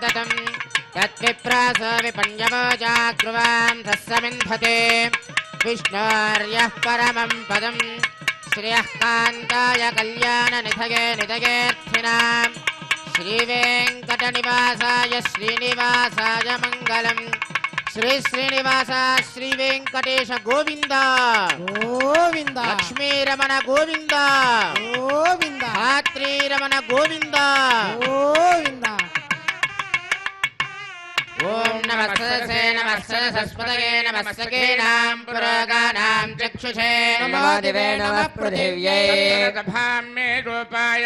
ततं तद्विप्रास विपण्यवोजाग्रुवां तस्समिन्धते विष्णोर्यः परमं पदं श्रियः कान्ताय कल्याणनिधये निधयेऽर्थिनां श्रीवेङ्कटनिवासाय श्रीनिवासाय मङ्गलम् श्री श्रीनिवास श्री वेंकटेश गोविंद गोविंद लक्ष्मी रमण गोविंद गोविंद धात्री रमण गोविंद गोविंद ओम नमस्ते सरस्वतये नमस्ते नाम पुरोगानां चक्षुषे नमो दिवे नमः पृथिव्यै सभां मे गोपाय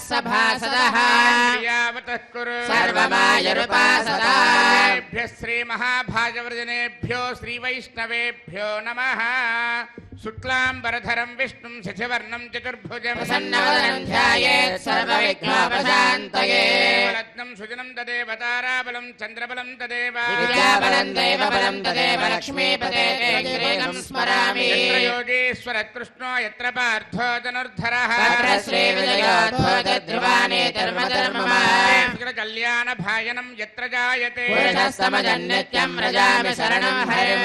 सभासदः यावतः कुरु सर्वमायरुपासदाभ्यः श्रीमहाभागवतजनेभ्यो श्रीवैष्णवेभ्यो नमः शुक्लाम्बरधरं विष्णुं शशिवर्णं चतुर्भुजं प्रसन्नवदनं ध्यायेत् सर्वविघ्नोपशान्तये रत्नं सुजनं तदेव ताराबलं चन्द्रबलं तदेव विद्याबलं दैवबलं तदेव लक्ष्मीपते श्रीं स्मरामि यत्र योगेश्वर कृष्णो यत्र पार्थो धनुर्धरः तत्र श्रीविजयोद्भूतध्रुवानि कल्याणभाजनं यत्र जायते पुरुषस्तमजन्नित्यं व्रजामि शरणं हरिं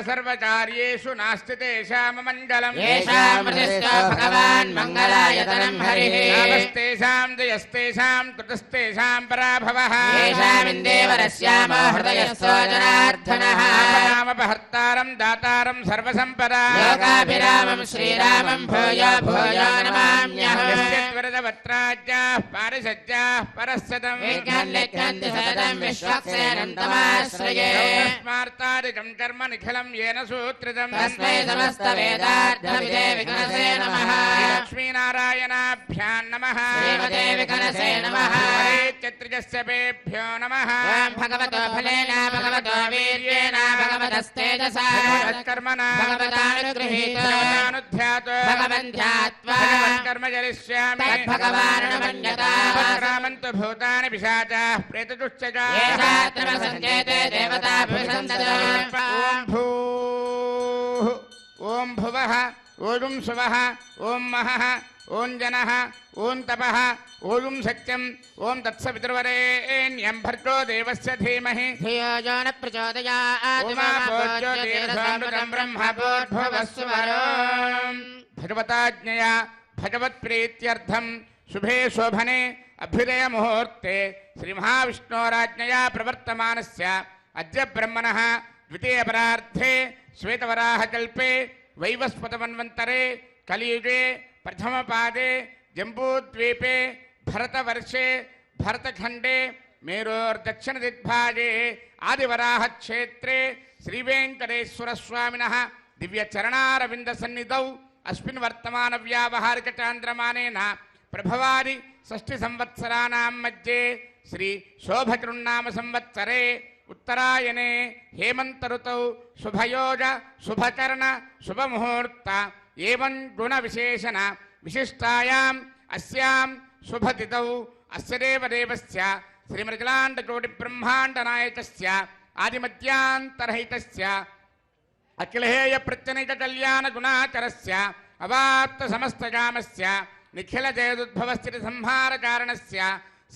सर्वकार्येषु नास्ति तेषाममङ्गलम् येषामृतिस्थो भगवान् मङ्गलायतनं हरिः यावस्तेषां जयस्तेषां कृतस्तेषां पराभवः येषामिन्देवरस्यामो हृदयस्थो जनार्दनः नामपहर्तारं दातारं सर्वसम्पदा लोकाभिरामं श्रीरामं भूयो भूयो नमाम्यहम् वरदवत्राज्याः पारिषज्याः परस्सदं विज्ञानलिख्यन्ति सततं विश्वक्सेनं तमाश्रये स्मार्तादिकं कर्म निखिलं येन सूत्रितं तस्मै समस्तवेदार्थविदे विघ्नसे नमः लक्ष्मीनारायणाभ्यां नमः श्रीमते विघ्नसे नमः चत्रिजस्यपेभ्यो नमः भगवतो फलेन भगवतो वीर्येण भगवतस्तेजसा कर्मणा भगवतानुगृहीतो भगवन् ध्यात्वा कर्म करिष्यामि तद्भगवान् रामन्तु भूतानि पिशाचाः प्रेतदुश्चजा येषात्र सञ्चेते देवताभिसन्दतो ॐ भूः ॐ भुवः ॐ सुवः ॐ महः ॐ जनः ॐ तपः ॐ सत्यम् ॐ तत्सवितुर्वरेण्यं भर्गो देवस्य धीमहि धियो यो न प्रचोदयात् उमाभोज्योतिरसामृतं ब्रह्मभूर्भुवस्सुवरो भगवताज्ञया भगवत्प्रीत्यर्थं शुभे शोभने अभ्युदयमुहूर्ते श्रीमहाविष्णोराज्ञया प्रवर्तमानस्य अद्य ब्रह्मणः द्वितीयपरार्धे श्वेतवराहकल्पे वैवस्वतमन्वन्तरे कलियुगे प्रथमपादे जम्बूद्वीपे भरतवर्षे भरतखण्डे मेरोर्दक्षिणदिग्भागे आदिवराहक्षेत्रे श्रीवेङ्कटेश्वरस्वामिनः दिव्यचरणारविन्दसन्निधौ अस्मिन् वर्तमानव्यावहारिकचान्द्रमानेन प्रभवादि षष्ठिसंवत्सराणां मध्ये श्री शोभकृन्नाम संवत्सरे उत्तरायणे हेमन्तऋतौ शुभयोग शुभकर्ण शुभमुहूर्त एवं गुणविशेषण विशिष्टायाम् अस्यां शुभतिथौ अस्य देवदेवस्य श्रीमृगलाण्डकोटिब्रह्माण्डनायकस्य आदिमध्यान्तरहितस्य अखिलहेय प्रत्यनिककल्याणगुणाकरस्य अवाप्तसमस्तकामस्य निखिलजयदुद्भवस्थितिसंहारकारणस्य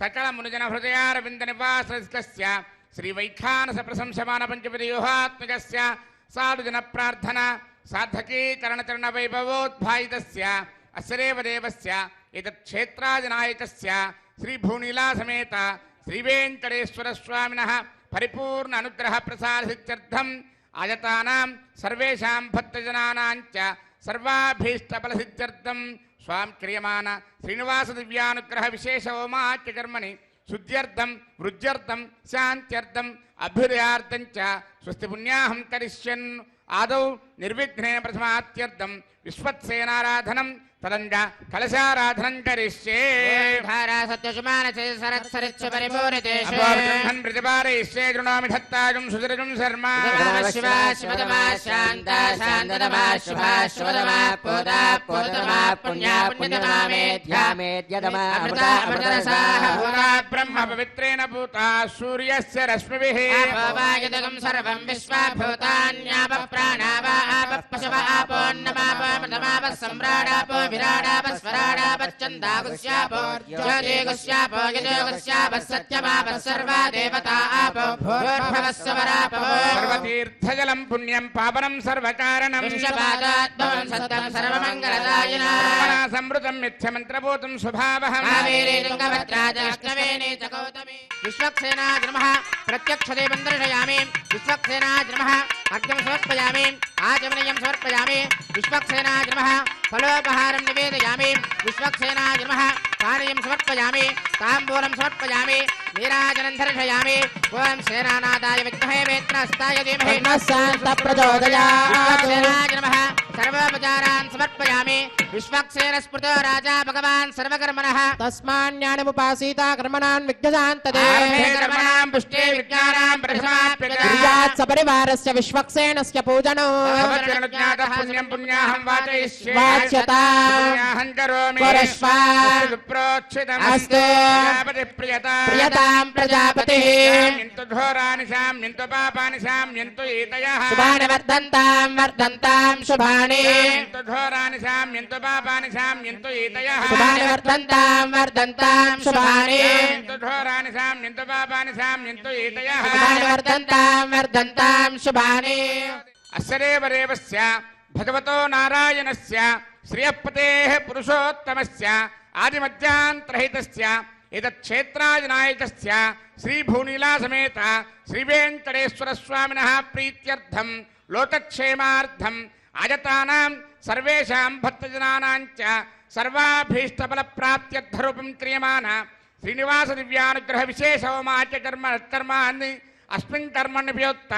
सकलमुनिजनहृदयारविन्दनिवासस्य श्रीवैखानसप्रशंसमानपञ्चपदव्यूहात्मकस्य साधुजनप्रार्थना साधकीकरणचरणवैभवोद्भायितस्य अस्य देवदेवस्य एतत्क्षेत्रादिनायकस्य श्रीभूनीलासमेत श्रीवेङ्कटेश्वरस्वामिनः परिपूर्ण अनुग्रहप्रसादसिद्ध्यर्थम् आयतानां सर्वेषां भक्तजनानां च सर्वाभीष्टफलसिद्ध्यर्थं स्वां क्रियमाण श्रीनिवासदिव्यानुग्रह विशेष होमाख्यकर्मणि शुद्ध्यर्थं वृद्ध्यर्थं शान्त्यर्थम् अभ्युदयार्थं च स्वस्ति पुण्याहं करिष्यन् आदौ निर्विघ्नेन प्रथमात्यर्थं विश्वत्सेनाराधनं तदंग कलशाराधनं करिष्ये धारा सत्यशुमानसे सरत्सरिच्छ परिपूरितेषु अपोर्ब्रह्मन् प्रतिपादयिष्ये गृणोमि धत्ताजुं सुदृजं शर्मा शिवा शिवतमा शान्ता शान्ततमा शुभा शुभतमा पोता पोततमा पुण्या पुण्यतमा मेध्या मेध्यतमा अमृता अमृतरसाः भूता ब्रह्म पवित्रेण भूता सूर्यस्य रश्मिभिः आपोवायुधकं सर्वं विश्वाभूतान्यापः प्राणावा आपः पशव आपोन्नमापो मृतमापः सम्राडापो विराडापः स्वराडापश्चन्दागुस्यापो ज्योतिगुस्यापो यजोगुस्यापः सत्यमापः सर्वा देवता आपो भूर्भुवः स्वरापो सर्वतीर्थजलं पुण्यं पावनं सर्वकारणं विश्वपादात्मं सत्तं सर्वमङ्गलदायिना ब्रह्मणा संवृतं मिथ्यमन्त्रभूतं स्वभावहम् कावेरी तुङ्गभद्राजष्टवेणी च गौतमी विश्वक्सेनाय नमः प्रत्यक्षदेवं दर्शयामि विश्वक्सेनाय नमः अर्घ्यं समर्पयामि आचमनीयं समर्पयामि विश्वक्सेनाय नमः फलोपहारं निवेदयामि विश्वक्सेनाय नमः पानीयं समर्पयामि ताम्बूलं समर्पयामि नीराजनं दर्शयामि ओं सेनानादाय विद्महे वेत्रहस्ताय धीमहि प्रचोदयात् विश्वक्सेनाय नमः सर्वोपचारान् समर्पयामि विश्वक्सेन स्मृतो राजा भगवान् सर्वकर्मणः तस्मान्यानमुपासीता कर्मणान् विघ्नशान्तते कर्मणां पुष्टे विज्ञानां प्रथमाप्यता क्रियात् सपरिवारस्य विश्वक्सेनस्य पूजनो भवत्यनुज्ञातः पुण्यं पुण्याहं वाचयिष्ये वाच्यता पुण्याहं करोमि परश्वा विप्रोक्षितम् अस्तु प्रियता प्रियतां प्रजापतिः शाम्यन्तु घोराणि शाम्यन्तु पापानि शाम्यन्तु एतयः शुभानि वर्धन्तां शुभानि शाम्यन्तु घोराणि शाम्यन्तु पापानि शाम्यन्तु एतयः शुभानि वर्धन्तां शुभानि शाम्यन्तु घोराणि शाम्यन्तु पापानि शाम्यन्तु एतयः शुभानि वर्धन्तां शुभानि अस्य देवदेवस्य भगवतो नारायणस्य श्रियःपतेः पुरुषोत्तमस्य आदिमध्यान्तरहितस्य एतच्छेत्राजनायकस्य श्रीभूनीलासमेत श्रीवेङ्कटेश्वरस्वामिनः प्रीत्यर्थं लोकक्षेमार्थम् आयतानां सर्वेषां भक्तजनानां च सर्वाभीष्टफलप्राप्त्यर्थरूपं क्रियमाण श्रीनिवासदिव्यानुग्रहविशेषहोमाच्यकर्माणि अस्मिन् कर्मण्यपयोक्त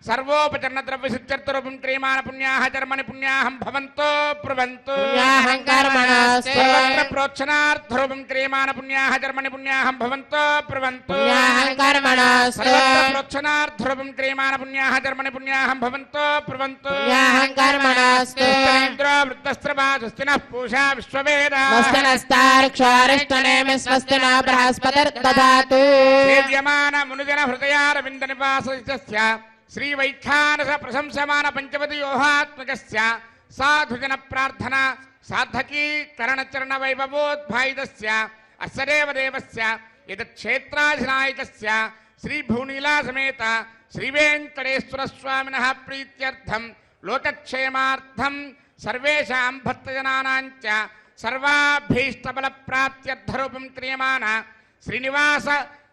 सर्वोपचरणद्रव्यसिद्ध्यर्थरूपं क्रियमाण पुण्याः कर्मणि पुण्याहं भवन्तो ब्रुवन्तु पुण्याहं कर्मणस्तु सर्वत्र प्रोक्षणार्थरूपं क्रियमाण पुण्याः कर्मणि पुण्याहं भवन्तो ब्रुवन्तु पुण्याहं कर्मणस्तु सर्वत्र प्रोक्षणार्थरूपं क्रियमाण पुण्याः कर्मणि पुण्याहं भवन्तो ब्रुवन्तु पुण्याहं कर्मणस्तु इन्द्रो वृत्तस्त्रवा स्वस्तिनः पूषा विश्ववेदाः स्वस्तिनस्तार्क्ष्वारिष्टनेमि स्वस्ति न बृहस्पतिर्दधातु सेव्यमान मुनिजन हृदयारविन्द निवासस्य श्रीवैखानस प्रशंसमान पंचवदयोहात्मकस्य साधुजन प्रार्थना साधकी करणचरण वैभवोद्भायितस्य अस्य देवदेवस्य एतच्छेत्राधिनायकस्य श्रीभूनीलासमेत श्रीवेङ्कटेश्वरस्वामिनः प्रीत्यर्थं लोकक्षेमार्थं सर्वेषां भक्तजनानां च सर्वाभीष्टफलप्राप्त्यर्थरूपं क्रियमाण श्रीनिवास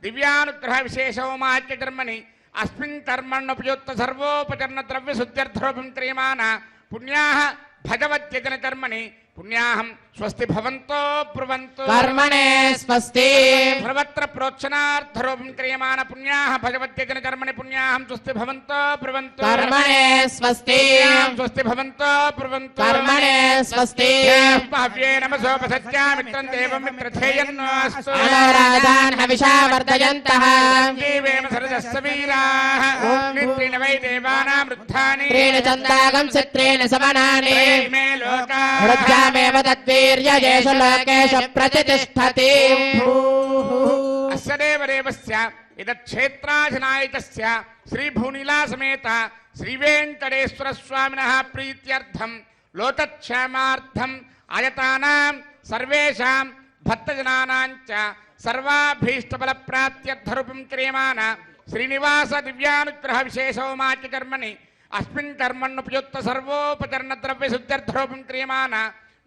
दिव्यानुग्रहविशेषहोमाच्यकर्मणि अस्मिन् कर्मण्युपयुक्त सर्वोपचरणद्रव्यशुद्ध्यर्थरूपं क्रियमाण पुण्याः भगवद्यजनकर्मणि पुण्याहं स्वस्ति भवन्तो ब्रुवन्तु कर्मणे स्वस्ति सर्वत्र प्रोक्षणार्थरूपं क्रियमाण पुण्याः भगवद्यजनकर्मणि पुण्याहं स्वस्ति भवन्तो ब्रुवन्तु कर्मणे स्वस्ति स्वस्ति भवन्तो ब्रुवन्तु कर्मणे स्वस्ति भाव्ये नमसोपसत्या मित्रं देवं मित्रथेयन्नोऽस्तु मनोराधान् हविषा वर्धयन्तः जीवेम सरदस्य वीराः नित्रेण वै देवानां वृद्धानि त्रीणि चन्दागं चित्रेण समनानि मे लोकाः हृद्यामेव तद्वीर्यजेषु लोकेषु प्रतिष्ठति अस्य देवदेवस्य एतच्छेत्राधिनायकस्य श्रीभूनीलासमेत श्रीवेङ्कटेश्वरस्वामिनः प्रीत्यर्थं लोकक्षेमार्थम् आयतानां सर्वेषां भक्तजनानां च सर्वाभीष्टफलप्राप्त्यर्थरूपं क्रियमाण श्रीनिवास दिव्यानुग्रहविशेषहोमाच्यकर्मणि अस्मिन् कर्मण्युपयुक्त सर्वोपचरणद्रव्यशुद्ध्यर्थरूपं क्रियमाण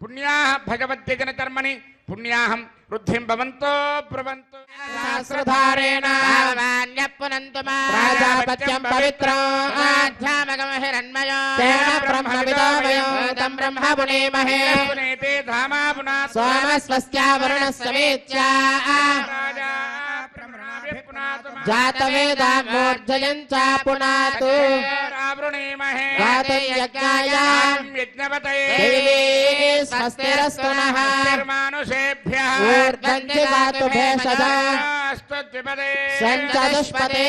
पुण्याः भगवद्यजनकर्मणि पुण्याहं वृद्धिं भवन्तो ब्रुवन्तु सहस्रधारेण भगवान्यः प्राजापत्यं पवित्रं आध्यात्मकं हिरण्मयो तेन ब्रह्मविदो तं ब्रह्म पुनेमहे पुनेते धामा पुनात् सोमस्वस्त्या वरुणस्समेत्या राजा ब्रह्मणाभिः पुनातु जातवेदा मूर्धयं च पुनातु रावृणीमहे गातयज्ञाय यज्ञपतये देवी स्वस्तिरस्तु नः मानुषेभ्यः ऊर्ध्वं दिवातु भेषज स्तुतिपदे सञ्चतुष्पदे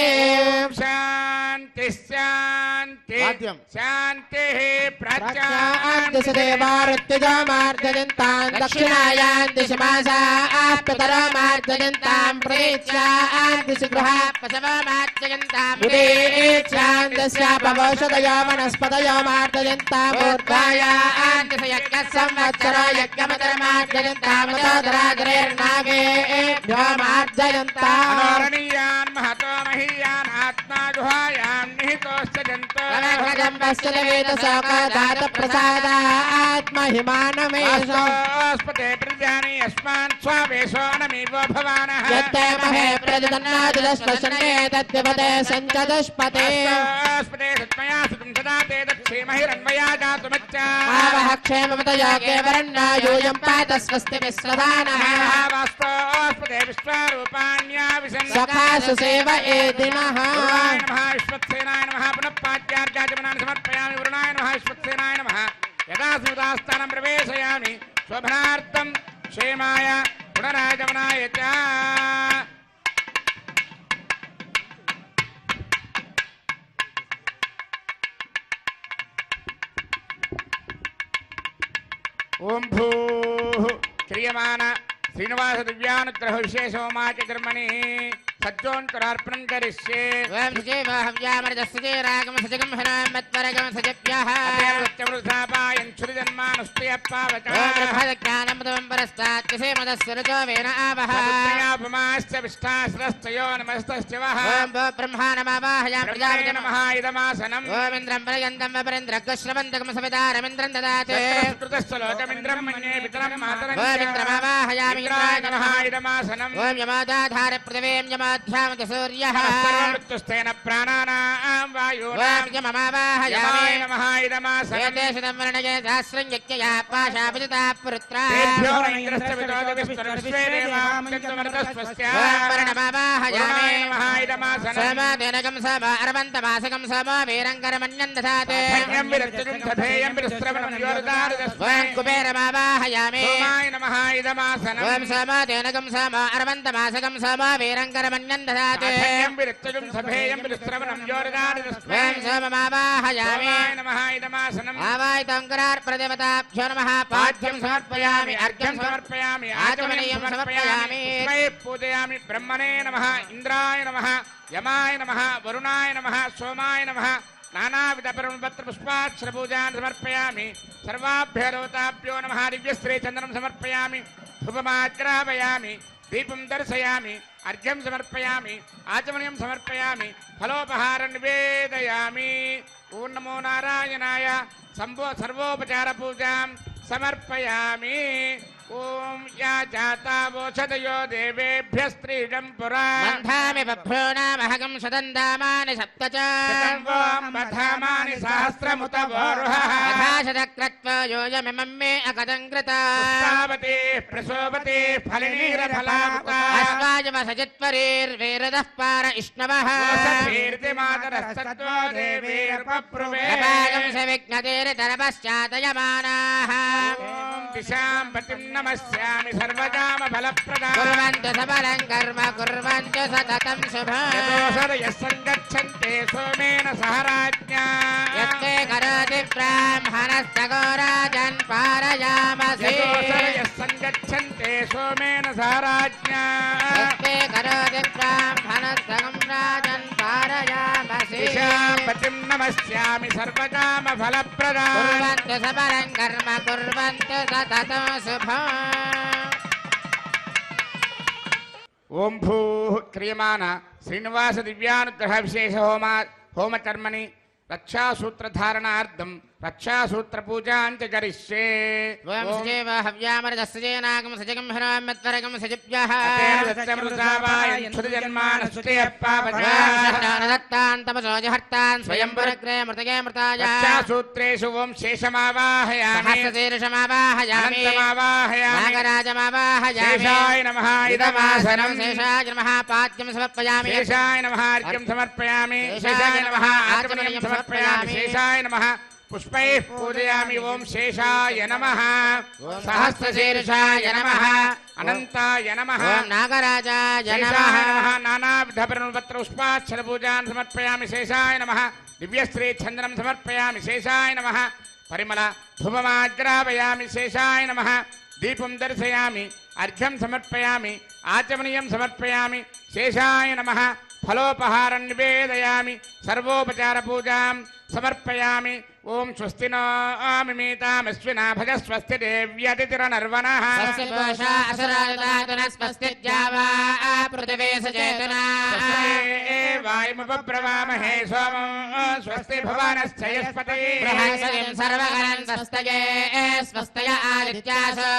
शान्ति शान्ति वाद्यं। शान्तिः प्रत्यादेवारुत्यजामार्जयन्तां दक्षिणायां दिशमासाप्ततरमार्जयन्तां प्रतीच्यां दिशगृहा पशवमार्जयन्तां उदीच्यां दस्यापवौषधयो वनस्पतयो मार्जयन्तां ऊर्ध्वायां संवत्सरो यज्ञमतरमार्जयन्तामतोदराग्रेर्नागेभ्यो मार्जयन्ताम् अनोरणीयान् महतो महीयान् आत्मा गुहायां निहितोश्च जन्तुप्रसादात्महिमानमेषु जन्तोस्पते प्रजानि यस्मान् स्वावेशो नमीवो भवानः यत्ते महे प्रजदन्नादिदश्वशने तद्विपदे सञ्चदुष्पते स्तोस्पते सत्मया सुतं सदा ते दक्षेमहिरन्वया जातुमच्चा आवः क्षेमवतया केवरण्या यूयं पात स्वस्ति विश्वदानः वास्तोस्पते विश्वारूपाण्या विशन् सखासु सेव एदिनः वरुणाय नमः विश्वक्सेनाय नमः पुनः पाद्यार्घ्याचमनानि समर्पयामि वरुणाय नमः विश्वक्सेनाय नमः यदा सुदास्थानं प्रवेशयामि शोभनार्थं क्षेमाय पुनरागमनाय च ओम भूः क्रियमाण श्रीनिवास दिव्यानुग्रह विशेषोमाच कर्मणि सज्जोन्तरार्पणं करिष्ये वयं सुजेव हव्यामरजस्सुजेरागम सजगं हरामत्वरगम सजप्यः सत्यवृथापायन् क्षुरिजन्मानुष्टयप्पावचः ओम ब्रह्मज्ञानमृतं परस्तात् मदस्य रजो वेन आवः पुण्यापमाश्च विष्ठाश्रस्तयो नमस्तश्च वः ओम ब्रह्मा नमावाहयामि ब्रह्मणे प्रजापतिं नमः इदमासनम् ओम इन्द्रं पर्यन्तं वपरेन्द्रग्श्रवन्तकं सवितारमिन्द्रं ददाति कृतश्च लोकमिन्द्रं मन्ये पितरं मातरं ओम इन्द्रमावाहयामि इन्द्राय इन्द्राय नमः नमः इदमासनम् ओम यमादाधार पृथिवीं यमाध्यामति सूर्यः सर्वमृत्युस्तेन प्राणानां वायूनां ओम यममावाहयामि यमाय नमः इदमासनम् एतेषु वर्णये सहस्रं यज्ञया पाशापिता पुत्रा तेभ्यो न इन्द्रस्य विदोदविस्तरविश्वे देवामृतमृतस्वस्य ओम वर्णमावाहयामि वरुणाय नमः इदमासनम् सोमदेनकं सोम अरवन्तमासकं सोमो वीरङ्करमन्यं दधाति धन्यं विरक्तजं सधेयं विरस्त्रवणं योरदारदस्मै ओम कुबेरमावाहयामि सोमाय नमः इदमासनम् ओम सोमदेनकं सोम अरवन्तमासकं सोमो वीरङ्करमन्यं दधाति धन्यं विरक्तजं सधेयं विरस्त्रवणं योरदारदस्मै ओम सोममावाहयामि सोमाय नमः इदमासनम् आवाहितङ्करार्प्रदेवताभ्यो नमः पाद्यं समर्पयामि अर्घ्यं समर्पयामि आचमनीयं समर्पयामि तस्मै पूजयामि ब्रह्मणे नमः इंद्राय नमः यमाय नमः वरुणाय नमः सोमाय नमः नानाविधपरमपत्रपुष्पाक्षरपूजान् समर्पयामि सर्वाभ्यो देवताभ्यो नमः दिव्यश्रीचन्दनं समर्पयामि धूपमाग्रापयामि दीपं दर्शयामि अर्घ्यं समर्पयामि आचमनीयं समर्पयामि फलोपहारं निवेदयामि ओं नमो नारायणाय सर्वोपचारपूजां समर्पयामि ओं या जातावोषधयो देवेभ्यस्त्रीडं पुरा मन्धामि बभ्रूणामहगं सदन्दामानि सप्त च बधामानि सहस्रमुत वोरुहः यथाशतक्रत्वा योजमिमं मे अकदङ्कृता पुष्पावती प्रसोपती फलिनीरफलामुता अस्माजमसजित्वरीर्वेरदः पार इष्णवः कीर्तिमातरस्तत्त्वो देवीर्पप्रुवे अपागं सविघ्नतेरितरपश्चातयमानाः दिशां पतिं नमस्यामि सर्वकामफलप्रदां कुर्वन्तु सबलं कर्म कुर्वन्तु सततं शुभम् यतोऽसरयः सङ्गच्छन्ते सोमेन सह राज्ञा यत्ते करोति ब्राह्मणस्तगोराजन् पारयामसि यतोऽसरयः सङ्गच्छन्ते सोमेन सह राज्ञा यत्ते करोति ब्राह्मणस्तगं राजन् पारयामसि दिशां पतिं नमस्यामि सर्वकामफलप्रदां कुर्वन्तु सबलं कर्म कुर्वन्तु सततं शुभम् ओं भूः क्रियमाण श्रीनिवास दिव्यानुग्रह विशेष होमकर्मणि रक्षासूत्रधारणार्थं रक्षासूत्रपूजाञ्च करिष्ये वयं सजेव हव्यामरजस्सजेनागं सजगं हरामत्वरगं सजिभ्यः दत्तान् तपसोजहर्तान् स्वयं पुरग्रे मृतगे मृताय रक्षासूत्रेषु ओं शेषमावाहयामि सहस्रशीर्षमावाहयामि नागराजमावाहयामि शेषाय नमः इदमासनं शेषाय नमः पाद्यं समर्पयामि शेषाय नमः अर्घ्यं समर्पयामि शेषाय नमः आचमनीयं समर्पयामि शेषाय नमः पुष्पैः पूजयामि। ओम शेषाय नमः, सहस्रशीर्षाय नमः, अनंताय नमः, ओम नागराजाय शेषाय नमः, नमः। नानाविध परिमलपत्र पुष्पाक्षर पूजां समर्पयामि। शेषाय नमः। दिव्यश्री चंदनं समर्पयामि। शेषाय नमः। परिमल धूपमाग्रापयामि। शेषाय नमः। दीपं दर्शयामि। अर्घ्यं समर्पयामि। आचमनीयं समर्पयामि। शेषाय नमः। फलोपहारं निवेदयामि। सर्वोपचार पूजां समर्पयामि। ओम स्वस्ति नो मिमीतामश्विना भज स्वस्ति देव्यतिथिरनर्वणः। स्वस्ति पूषा असुरायुधातुनः स्वस्ति द्यावा पृथिवी सचेतना। वायुमुपब्रवामहे सोमं स्वस्ति भुवनश्चयस्पतिः। बृहस्पतिं सर्वगणं स्वस्तये स्वस्तय आदित्यासो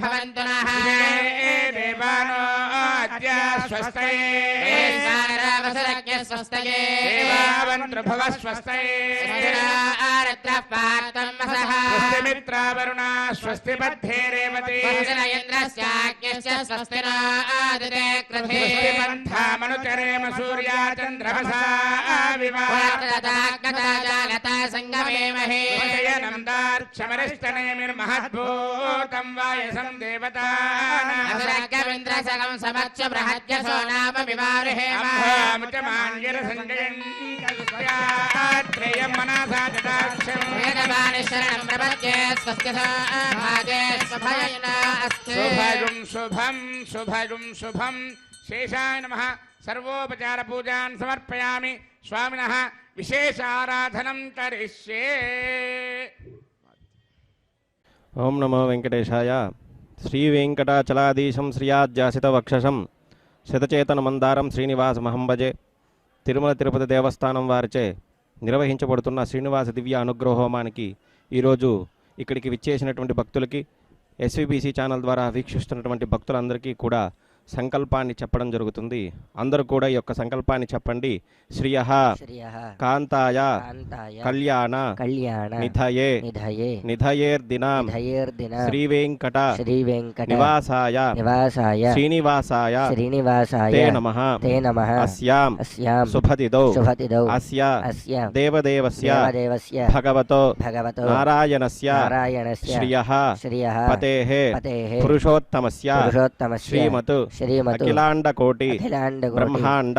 भवन्तु नः। देवानो अद्य स्वस्तये। वैश्वानरवसुरज्ञ स्वस्तये। देवावन्त्रभुवः स्वस्तये। आरत्रः पार्थं वसः। स्वस्ति मित्रावरुणा स्वस्ति मध्ये रेवती। स्वस्ति न इन्द्रस्याज्ञश्च स्वस्ति न आदिते कृते। स्वस्ति पन्थामनुचरेम सूर्या चन्द्रमसा विवा। पुरतदाग्नता जालता सङ्गमेमहे। नन्दार्क्षमरिष्टनेमिर्महद्भूतं वायसं देवतानाम्। असुरज्ञमिन्द्रसगं समच्च बृहद्यशो नाम विवारुहेम। अम्भामुचमान्यरसञ्जयन् कस्यात्रेयं मनसा जटाक्षम्। वेदवाणी शरणं प्रपद्ये स्वस्य भागे स्वभयेन अस्ति। शुभगुं शुभं शुभगुं शुभं। शेषाय नमः। सर्वोपचार पूजां समर्पयामि। स्वामिनः विशेष आराधनं करिष्ये। ओम नमो वेंकटेशाय। श्री वेंकटाचलाधीशं श्रियाज्यासितवक्षसं శతచేతనమందారం శ్రీనివాసమహం భజే. తిరుమల తిరుపతి దేవస్థానం వారిచే నిర్వహించబడుతున్న శ్రీనివాస దివ్య అనుగ్రహ హోమానికి ఈరోజు ఇక్కడికి విచ్చేసినటువంటి భక్తులకి, ఎస్విబిసి ఛానల్ ద్వారా వీక్షిస్తున్నటువంటి భక్తులందరికీ కూడా సంకల్పాన్ని చెప్పడం జరుగుతుంది. అందరూ కూడా ఈ యొక్క సంకల్పాన్ని చెప్పండి. శ్రియః కాంతాయ కళ్యాణ నిధయే నిధయేర్దినాం శ్రీ వెంకట నివాసాయ శ్రీనివాసాయ తే నమః అస్యాం శుభతిదౌ అస్య దేవదేవస్య భగవతో నారాయణస్య శ్రియః పతేః పురుషోత్తమస్య శ్రీమతు అఖిలాండ కోటి బ్రహ్మాండ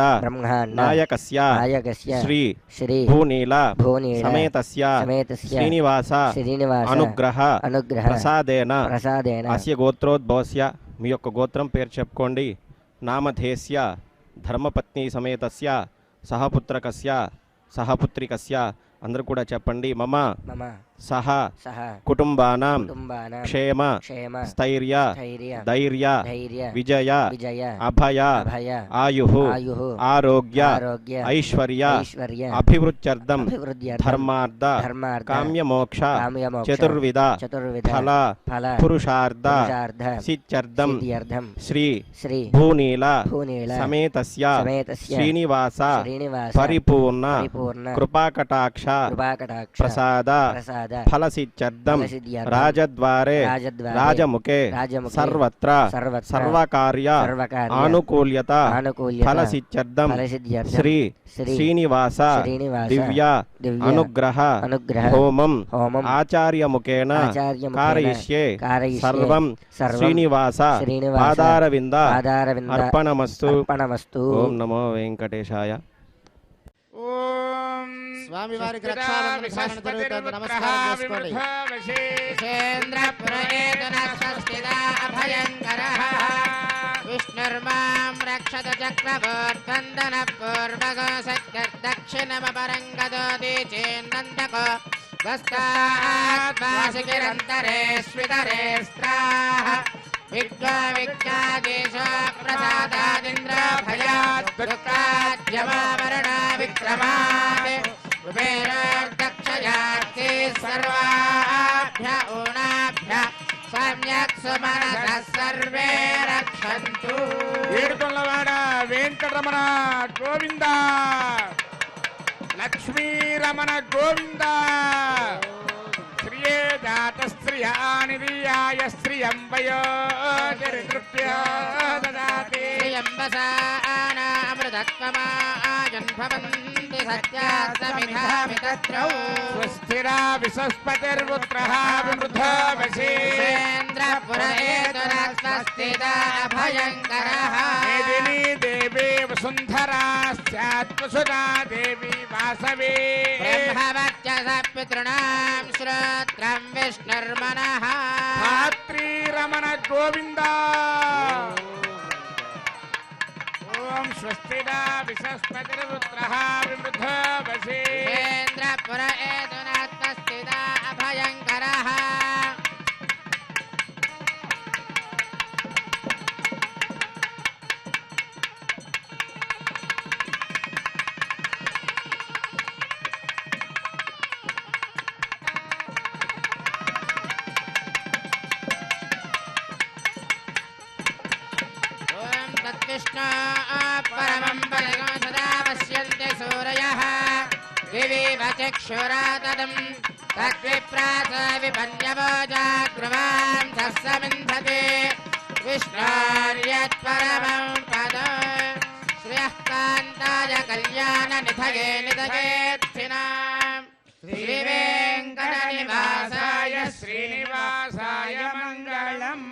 నాయకస్య శ్రీ భూనీల సమేతస్య శ్రీనివాస అనుగ్రహ ప్రసాదేన అస్య గోత్రోద్భవస్య. మీ యొక్క గోత్రం పేరు చెప్పుకోండి. నామధేస్య ధర్మపత్ని సమేతస్య సహపుత్రకస్య సహపుత్రికస్య. అందరూ కూడా చెప్పండి. మమ సహ కుటుంబానాం క్షేమ స్థైర్య ధైర్య విజయ అభయ ఆయుః ఆరోగ్య ఐశ్వర్య అభివృద్ధ్యర్థం ధర్మార్థ కామ్యమోక్ష చతుర్విధ ఫల పురుషార్థ సిద్ధ్యర్థం శ్రీ భూనీల సమేతస్య శ్రీనివాస పరిపూర్ణ కృపాకటాక్ష ప్రసాద ఫలసిద్ధ్యర్థం రాజద్వారే రాజముఖే సర్వత్ర సర్వకార్య ఆనుకూల్యత ఫలసిద్ధ్యర్థం శ్రీ శ్రీనివాస దివ్య అనుగ్రహ హోమం ఆచార్యముఖేన కారయిష్యే సర్వం శ్రీనివాస పాదారవింద అర్పణమస్తు. ఓం నమో వెంకటేశాయ. ఓం స్వామి వారికి రక్షాబంధన శాసనం జరుగుతుంది. నమస్కారం చేసుకోండి. విష్ణుర్మాం రక్షత చక్రవర్తందన పూర్వగో సత్యదక్షిణమపరంగదోది చేన్నందకో గస్తాత్మాసికిరంతరే స్వితరే స్త్రాః విద్వావిజ్ఞాదేశో ప్రసాదాదింద్ర భయాత్ దుఃఖాద్యమావరణ విక్రమాత్ కుబేరోర్దక్షయార్తి సర్వాభ్య ఊనాభ్య సమ్యక్ సుమనస సర్వే రక్షంతు. ఏడుకొండలవాడ వెంకటరమణ గోవింద, లక్ష్మీరమణ గోవింద. శ్రియే జాత శ్రియానిర్యాయ శ్రియం వయోజరితృభ్యో దదాతి. శ్రియంబసానామృతత్వమాయ युन्भवन्ति सत्यास्तमिधामि तत्रौ स्वस्तिरा विसस्पतिर्पुत्रः विवृधो वशी इन्द्रपुर एतुरस्वस्तिदा अभयङ्करः मेदिनी देवी वसुन्धरा स्यात्वसुधा देवी वासवी ब्रह्मवत्यस पितॄणां श्रोत्रं विष्णुर्मनः धात्री रमण गोविन्द ॐ स्वस्तिदा विसस्पतिर्पुत्रः विवृधो वशी इन्द्रपुर एतुरस्वस्तिदा अभयङ्करः तद्विष्णो परमं पदं सदा पश्यन्ति सूरयः दिवीव चक्षुरातदं तद्विप्रास विपन्यवो जाग्रवां सस्समिन्धते विष्णोर्यत्परमं पदं श्रियः कान्ताय कल्याणनिधये निधयेत्थिनां श्रीवेङ्कटनिवासाय श्रीनिवासाय मङ्गलम्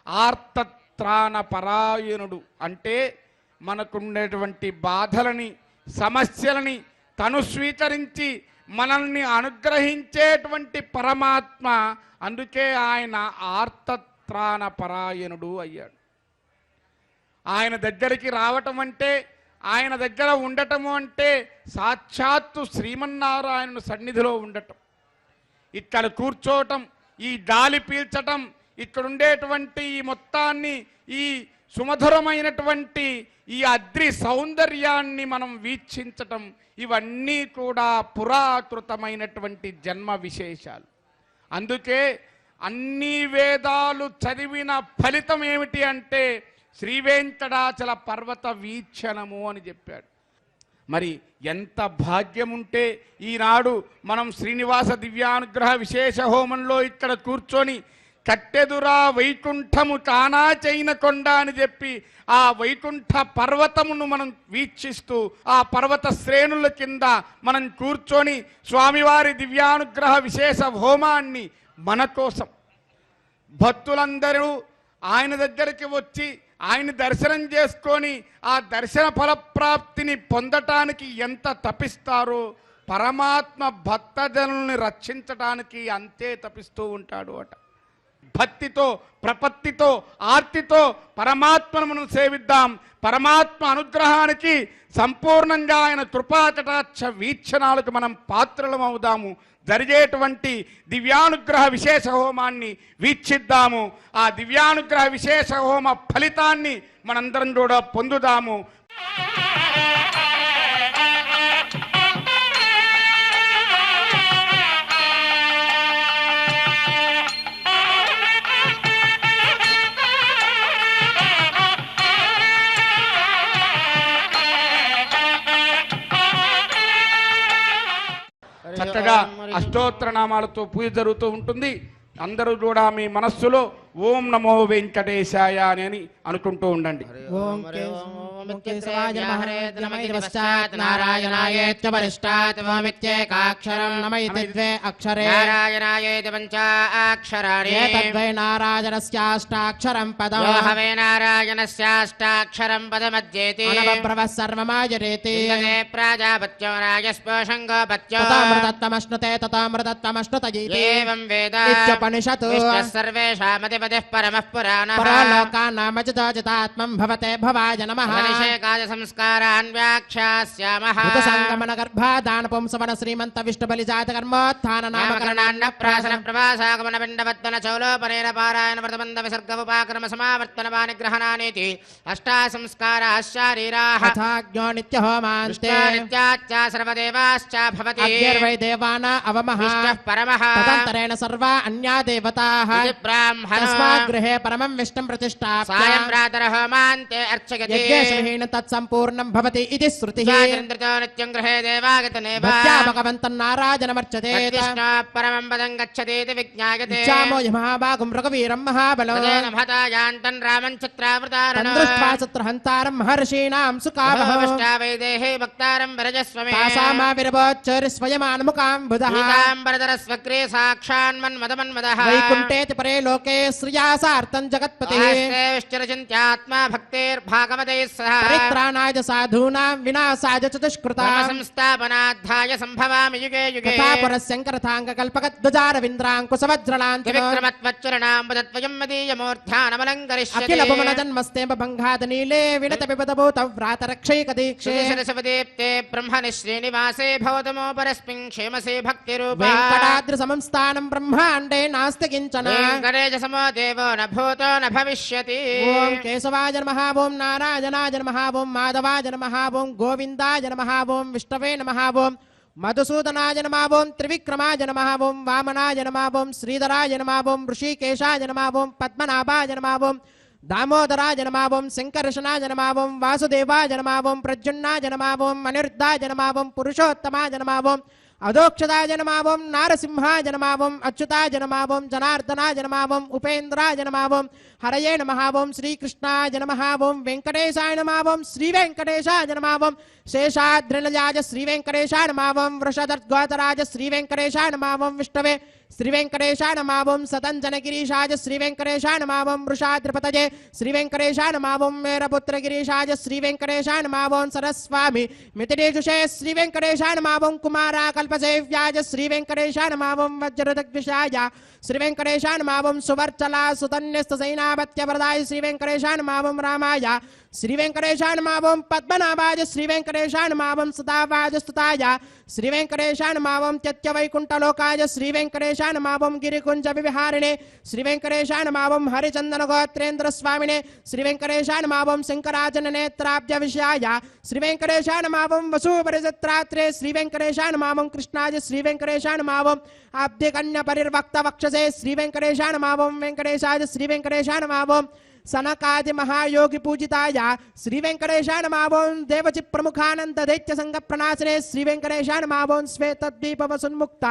ఆర్తత్రాణ పరాయణుడు అంటే మనకుండేటువంటి బాధలని సమస్యలని తను స్వీకరించి మనల్ని అనుగ్రహించేటువంటి పరమాత్మ. అందుకే ఆయన ఆర్తత్రాణ పరాయణుడు అయ్యాడు. ఆయన దగ్గరికి రావటం అంటే, ఆయన దగ్గర ఉండటము అంటే సాక్షాత్తు శ్రీమన్నారాయణుని సన్నిధిలో ఉండటం, ఇక్కడ కూర్చోవటం, ఈ గాలి పీల్చటం, ఇక్కడ ఉండేటువంటి ఈ మొత్తాన్ని, ఈ సుమధురమైనటువంటి ఈ అద్రి సౌందర్యాన్ని మనం వీక్షించటం, ఇవన్నీ కూడా పురాకృతమైనటువంటి జన్మ విశేషాలు. అందుకే అన్ని వేదాలు చదివిన ఫలితం ఏమిటి అంటే శ్రీవేంకటాచల పర్వత వీక్షణము అని చెప్పాడు. మరి ఎంత భాగ్యం ఉంటే ఈనాడు మనం శ్రీనివాస దివ్యానుగ్రహ విశేష హోమంలో ఇక్కడ కూర్చొని కట్టెదురా వైకుంఠము కానా చైన కొండ అని చెప్పి ఆ వైకుంఠ పర్వతమును మనం వీక్షిస్తూ ఆ పర్వత శ్రేణుల కింద మనం కూర్చొని స్వామివారి దివ్యానుగ్రహ విశేష హోమాన్ని మన కోసం భక్తులందరూ ఆయన దగ్గరికి వచ్చి ఆయన దర్శనం చేసుకొని ఆ దర్శన ఫలప్రాప్తిని పొందటానికి ఎంత తపిస్తారో పరమాత్మ భక్తజనుల్ని రక్షించటానికి అంతే తపిస్తూ ఉంటాడు అట. భక్తితో, ప్రపత్తితో, ఆర్తితో పరమాత్మను మనం సేవిద్దాం. పరమాత్మ అనుగ్రహానికి సంపూర్ణంగా ఆయన కృపాకటాక్ష వీక్షణాలకు మనం పాత్రలం అవుదాము. జరిగేటువంటి దివ్యానుగ్రహ విశేష హోమాన్ని వీక్షిద్దాము. ఆ దివ్యానుగ్రహ విశేష హోమ ఫలితాన్ని మనందరం కూడా పొందుదాము. చక్కగా అష్టోత్తర నామాలతో పూజ జరుగుతూ ఉంటుంది. అందరూ కూడా మీ మనస్సులో ఓం నమో వెంకటేశాయ అని అనుకుంటూ ఉండండి. ఓం కేశవాయ నమః నమ ఇతి పశ్చాత్ నారాయణాయేత్య పరిష్టాత్ ఓమిత్యేకాక్షరం నమ ఇతి ద్వే అక్షరే నారాయణాయేతి పంచాక్షరాణి ఏతద్వై నారాయణస్యాష్టాక్షరం పదం యో హవే నారాయణస్యాష్టాక్షరం పదమధ్యేతి అనవబ్రవః సర్వమాయరేతి ఇంద్రే ప్రాజాపత్యో రాజస్పోషం గోపత్యో తతామృతత్వమశ్నుతే తతామృతత్వమశ్నుత ఇతి ఏవం వేద ఇత్యుపనిషత్ విష్ణుః సర్వేషామధిపతిః పరమః పురాణః పరలోకానామజితాజితాత్మం భవతే భవాయ నమః అభిషేకాయ సంస్కారాన్ వ్యాఖ్యాస్యామః సంగమన గర్భాదాన పుంసవన శ్రీమంత విష్ణు బలిజాత కర్మోత్థాన నామకరణాన్న ప్రాసన ప్రవాసాగమన పిండవత్వన చౌలోపనేన పారాయణ వ్రతబంధ విసర్గ ఉపాక్రమ సమావర్తన పానిగ్రహణానేతి అష్టా సంస్కారాః శారీరాః అథాజ్ఞో నిత్య హోమాంతే నిత్యాచ్చ సర్వదేవాశ్చ భవతి అగ్నిర్వై దేవానా అవమః విష్ణుః పరమః తదంతరేణ సర్వా అన్యా దేవతాః ఇది బ్రాహ్మణో తస్మాత్ గృహే పరమం విష్ణుం ప్రతిష్ఠాప్య సాయం ప్రాతర హోమాంతే అర్చయతి యజ్ఞేషుహీన తత్సంపూర్ణం భవతి ఇది శృతిః స్వాతంత్రితో నిత్యం గృహే దేవాగతనేవ భక్త్యా భగవంతం నారాయణమర్చతే విష్ణు పరమం పదం గచ్చతీతి విజ్ఞాయతే ఇచ్చామో మహాభాగం రఘువీరం మహాబలో తదేన మహతాయాంతం రామం చిత్రావృతారణో దృష్ట్వా సత్రహంతారం మహర్షీణాం సుకావః వైదేహే భక్తారం వరజస్వమే తాసామావిరవోచ్చరి స్వయమానుముఖాంబుధః పీతాంబరధర స్వగ్రే సాక్షాన్మన్మదమన్మదః వైకుంఠేతి పరే లోకే శ్రియాసార్థం జగత్పతిః ఆస్తే విశ్చరచింత్యాత్మా భక్తేర్భాగవతైః సహ పరిత్రాణాయ సాధూనాం వినాశాయ చతుష్కృతాం సంస్థాపనార్థాయ సంభవామి యుగే యుగే తథాపరశంకరథాంగకల్పకద్వజారవింద్రాంకుశవజ్రలాంఛనో విక్రమత్వచ్చరణాంబుదత్వయం మదీయమూర్ధ్యానమలంకరిష్యతి అఖిల భువనజన్మస్తేమ భంగాద నీలే విడత విపదభూత వ్రాతరక్షైక దీక్షే శిరసవదీప్తే బ్రహ్మణి శ్రీనివాసే భవతమోపరస్మిన్ క్షేమసే భక్తిరూపా వెంకటాద్రి సంస్థానం బ్రహ్మాండే నాస్తి కించన వెంకటేశ సమో దేవో న భూతో న భవిష్యతి ఓం కేశవాయ నమః ఓం నారాయణాయ నమః ఓం మాధవాయ నమః ఓం గోవిందాయ నమః ఓం విష్ణవే నమః ఓం మధుసూదనాయ నమః ఓం త్రివిక్రమాయ నమః ఓం వామనాయ నమః ఓం శ్రీధరాయ నమః ఓం ఋషికేశాయ నమః ఓం పద్మనాభాయ నమః ఓం దామోదరాయ నమః ఓం శంకర్షణాయ నమః ఓం వాసుదేవాయ నమః ఓం ప్రద్యుమ్నాయ నమః ఓం అనిరుద్ధాయ నమః ఓం పురుషోత్తమాయ నమః ఓం అధోక్షదాయ నమః ఓం నారసింహాయ నమః ఓం అచ్యుతాయ నమః ఓం జనార్దనాయ నమః ఓం ఉపేంద్రాయ నమః ఓం హరయే నమః ఓం శ్రీకృష్ణాయ నమః ఓం వెంకటేశాయ నమః ఓం శ్రీ వెంకటేశాయ నమః ఓం శేషాద్రినజాయ శ్రీ వెంకటేశాయ నమః ఓం వృషధర్గోతరాయ శ్రీ వెంకటేశాయ నమః ఓం విష్ణవే శ్రీ వెంకటేశాయ నమః ఓం సతంజనగిరీశాయ శ్రీ వెంకటేశాయ నమః ఓం వృషాద్రిపతయే శ్రీ వెంకటేశాయ నమః ఓం మేరపుత్రగిరీశాయ శ్రీ వెంకటేశాయ నమః ఓం సరస్వామి మితిరేజుషే శ్రీ వెంకటేశాయ నమః ఓం కుమారాకల్పసేవ్యాయ శ్రీ వెంకటేశాయ నమః ఓం వజ్రదగ్విషాయ శ్రీ వెంకటేశాయ నమః ఓం సువర్చలా సుతన్యస్తసైనాపత్యవరదాయ శ్రీ వెంకటేశాయ నమః ఓం రామాయ శ్రీ వెంకటేశాయ నమః ఓం పద్మనాభాయ శ్రీ వెంకటేశాయ నమః ఓం సదావాజస్తుతాయ శ్రీ వెంకటేశాయ నమః ఓం త్యత్యవైకుంఠలోకాయ శ్రీ వెంకటేశాయ నమః ఓం గిరికుంజ విహారిణే శ్రీ వెంకటేశాయ నమః ఓం హరిచందన గోత్రేంద్ర స్వామినే శ్రీ వెంకటేశాయ నమః ఓం శంకరాజన నేత్రాబ్జ విషయాయ శ్రీ వెంకటేశాయ నమః ఓం వసూపరిజత్రాత్రే శ్రీ వెంకటేశాయ నమః ఓం కృష్ణాయ శ్రీ వెంకటేశాయ నమః ఓం అబ్ధికన్య పరిర్వక్త వక్షసే శ్రీ వెంకటేశాయ నమః ఓం వెంకటేశాయ శ్రీ వెంకటేశాయ నమః ఓం సనకాది మహాయోగి పూజితాయ శ్రీ వెంకటేశాయ నమః ఓం దేవచి ప్రముఖానంద దైత్య సంగ ప్రణాశనే శ్రీ వెంకటేశాయ నమః ఓం శ్వేతద్వీప వసున్ముక్త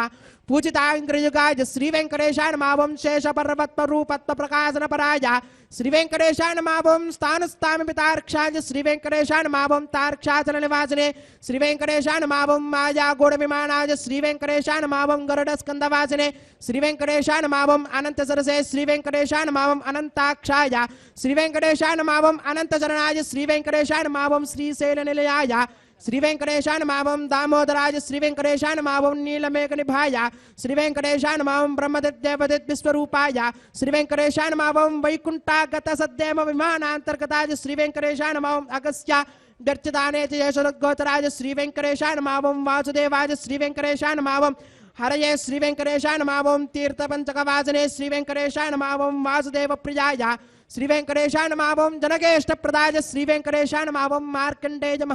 పూజితాంగ్రయుగాయ శ్రీ వెంకటేశాయ నమః ఓం శేష పర్వత్వ రూపత్వ ప్రకాశన పరాయ శ్రీ వెంకటేశాయ నమః ఓం స్థానస్థామి పితార్క్షాయ శ్రీ వెంకటేశాయ నమః ఓం తార్క్షాచల నివాసనే శ్రీ వెంకటేశాయ నమః ఓం మాయా గూఢ విమానాయ శ్రీ వెంకటేశాయ నమః ఓం గరుడ స్కందవాసనే శ్రీ వెంకటేశాయ నమః ఓం అనంత సరసే శ్రీ వెంకటేశాయ నమః ఓం అనంతాక్షాయ శ్రీ వెంకటేశాయ నమః ఓం అనంత చరణాయ శ్రీ వెంకటేశాయ నమః ఓం శ్రీశైల నిలయాయ శ్రీ వెంకటేశాయ నమః ఓం దామోదరాయ శ్రీ వెంకటేశాయ నమః ఓం నీలమేఘ నిభాయ శ్రీ వెంకటేశాయ నమః ఓం బ్రహ్మదేవదేవ విశ్వరూపాయ శ్రీ వెంకటేశాయ నమః ఓం వైకుంఠాగత సద్దేమ విమానాంతర్గతాయ శ్రీ వెంకటేశాయ నమః ఓం అగస్త్య దర్చిదానేతి యశోగోచరాయ శ్రీ వెంకటేశాయ నమః ఓం వాసుదేవాయ శ్రీ వెంకటేశాయ నమః ఓం హరయే శ్రీ వెంకటేశాయ నమః ఓం తీర్థపంచకవాసనే శ్రీ వెంకటేశాయ నమః ఓం వాసుదేవ ప్రియాయ శ్రీ వెంకటేశాయ నమః ఓం జనకేష్టప్రదాయ శ్రీ వెంకటేశాయ నమః ఓం మార్కండేయ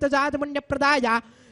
మహాతీర్థజాతపుణ్యప్రదాయ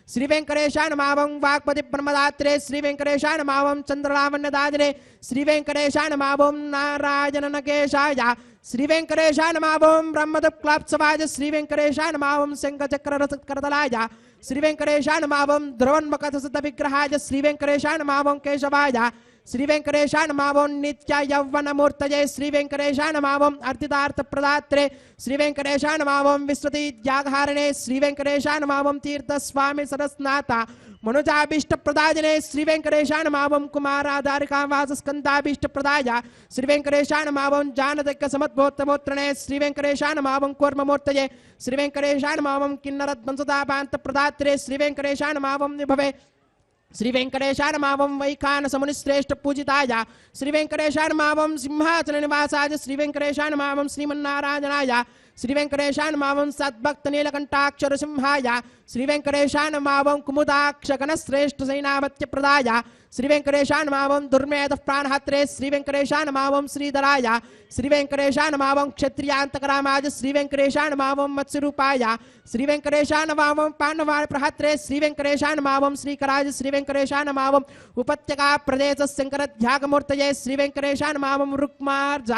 శ్రీ వెంకటేశాయ నమః ఓం వాక్పతి బ్రహ్మదాత్రే శ్రీ వెంకటేశాయ నమః ఓం చంద్రలావణ్యదాదినే శ్రీ వెంకటేశాయ నమః ఓం నారాయణ నకేశాయ श्री वेंकटेशाय नमः ओम ब्रह्मदक्लाप्सवाय श्री वेंकटेशाय नमः ओम शंखचक्ररथकरतलाय श्री वेंकटेशाय नमः ओम ध्रुवन्मकथसिद्ध विग्रहाय श्री वेंकटेशाय नमः ओम केशवाय श्री वेंकटेशाय नमः ओम नित्य यौवन मूर्तये श्री वेंकटेशाय नमः ओम अर्थितार्थ प्रदात्रे श्री वेंकटेशाय नमः ओम विश्वती त्यागहारिणे श्री वेंकटेशाय नमः ओम तीर्थ स्वामी सरस्नाथा मनुजाभीष्ट प्रदायने श्री वेंकटेशाय नमः ओम कुमाराधारिकावास स्कंदाभीष्ट प्रदाय श्री वेंकटेशाय नमः ओम जानदक्क समद्भोत्तमोत्रणे श्री वेंकटेशाय नमः ओम कूर्ममूर्तये श्री वेंकटेशाय नमः ओम किन्नरद्वंसदापान्त प्रदात्रे श्री वेंकटेशाय नमः ओम विभवे श्री वेंकटेशाय नमः ओम वैखानस मुनिश्रेष्ठ पूजिताय श्री वेंकटेशाय नमः ओम सिंहासन निवासाय श्री वेंकटेशाय नमः ओम श्रीमन्नारायणाय श्री वेंकटेशाय नमः ओम सद्भक्त नीलकंठाक्षर सिंहाय श्री वेंकटेशाय नमः ओम कुमुदाक्ष गणश्रेष्ठ सेनापत्य प्रदाय श्री वेंकटेशाय नमः ओम दुर्मेध प्राणहत्रे श्री वेंकटेशाय नमः ओम श्रीधराय श्री वेंकटेशाय नमः ओम क्षत्रियांतकरामाय श्री वेंकटेशाय नमः ओम मत्स्यरूपाय श्री वेंकटेशाय नमः ओम पांडवाय प्रहत्रे श्री वेंकटेशाय नमः ओम श्रीकराय श्री वेंकटेशाय नमः ओम उपत्यका प्रदेश शंकरध्यागमूर्तये श्री वेंकटेशाय नमः ओम रुक्मार्ज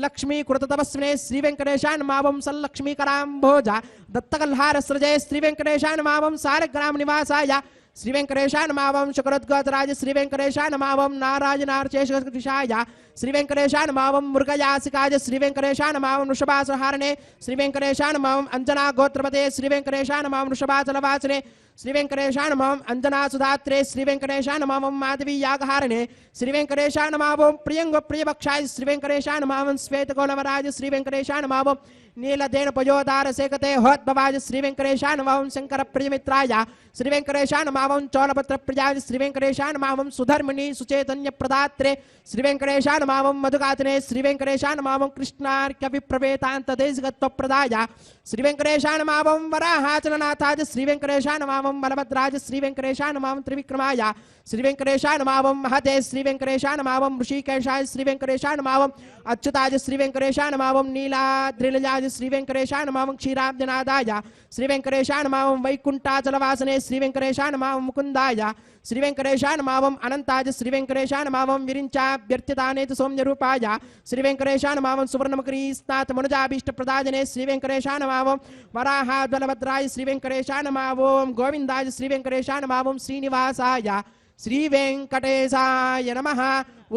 लक्ष्मी कृततपस्विने श्री वेंकटेशाय नमः ओम सल्लक्ष्मीकराम्भोज दत्तकल्हार सृजये श्री वेंकटेशाय नमः ओम सारग्राम निवासाय श्री वेंकटेशाय नमः ओम शुक्रोद्गतराज श्री वेंकटेशाय नमः ओम नारायणार्चेशदिशाय श्री वेंकटेशाय नमः ओम मृगयासिकाय श्री वेंकटेशाय नमः ओम वृषभासहारणे श्री वेंकटेशाय नमः ओम अंजना गोत्रपते श्री वेंकटेशाय नमः ओम वृषभाचलवासने श्री वेंकटेशाय नमः ओम अंजना सुधात्रे श्री वेंकटेशाय नमः ओम माधवी यागहारणे श्री वेंकटेशाय नमः ओम प्रियंग प्रियभक्षाय श्री वेंकटेशाय नमः ओम श्वेतगोलवराज श्री वेंकटेशाय नमः ओम नीलदेन पयोदार सेकते होद्भवाज श्री वेंकटेशाय नमः ओम शंकर प्रियमित्राय श्री वेंकटेशाय नमः ओम चौलपत्र प्रियाय श्री वेंकटेशाय नमः ओम सुधर्मिणी सुचैतन्य प्रदात्रे श्री वेंकटेशाय नमः ओम मधुकातने श्री वेंकटेशाय नमः ओम कृष्णार्क्य विप्रवेतांत देशगत्व प्रदाय श्री वेंकटेशाय नमः ओम वराहाचलनाथाय श्री वेंकटेशाय नमः ओम बलभद्राज श्री वेंकटेशाय नमः ओम त्रिविक्रमाय श्री वेंकटेशाय नमः ओम महते श्री वेंकटेशाय नमः ओम ऋषिकेशाय श्री वेंकटेशाय नमः ओम अच्युताय श्री वेंकटेशाय नमः ओम नीलाद्रिलजाय श्री वेंकटेशाय नमः ओम क्षीराब्जनादाय श्री वेंकटेशाय नमः ओम वैकुंठाचलवासने श्री वेंकटेशाय नमः ओम मुकुंदाय श्री वेंकटेशाय नमः ओम अनंताय श्री वेंकटेशाय नमः ओम विरिंचाभ्यर्थितानेत सौम्यरूपाय श्री वेंकटेशाय नमः ओम सुवर्णमकरीस्नाथ मनुजाभीष्ट प्रदायने श्री वेंकटेशाय नमः ओम वराहाद्बलभद्राय श्री वेंकटेशाय नमः ओम गोविंदाय श्री वेंकटेशाय नमः ओम श्रीनिवासाय श्री वेंकटेशाय नमः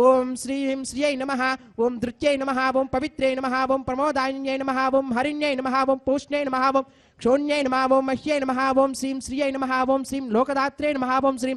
ओम श्रीं श्रियै नमः ओम धृत्यै नमः ओम पवित्रै नमः ओम प्रमोदान्यै नमः ओम हरिण्यै नमः ओम पूष्ण्यै नमः ओम क्षोण्यै नमः ओम मह्यै नमः ओम श्रीं श्रियै नमः ओम श्रीं लोकदात्रे नमः ओम श्रीं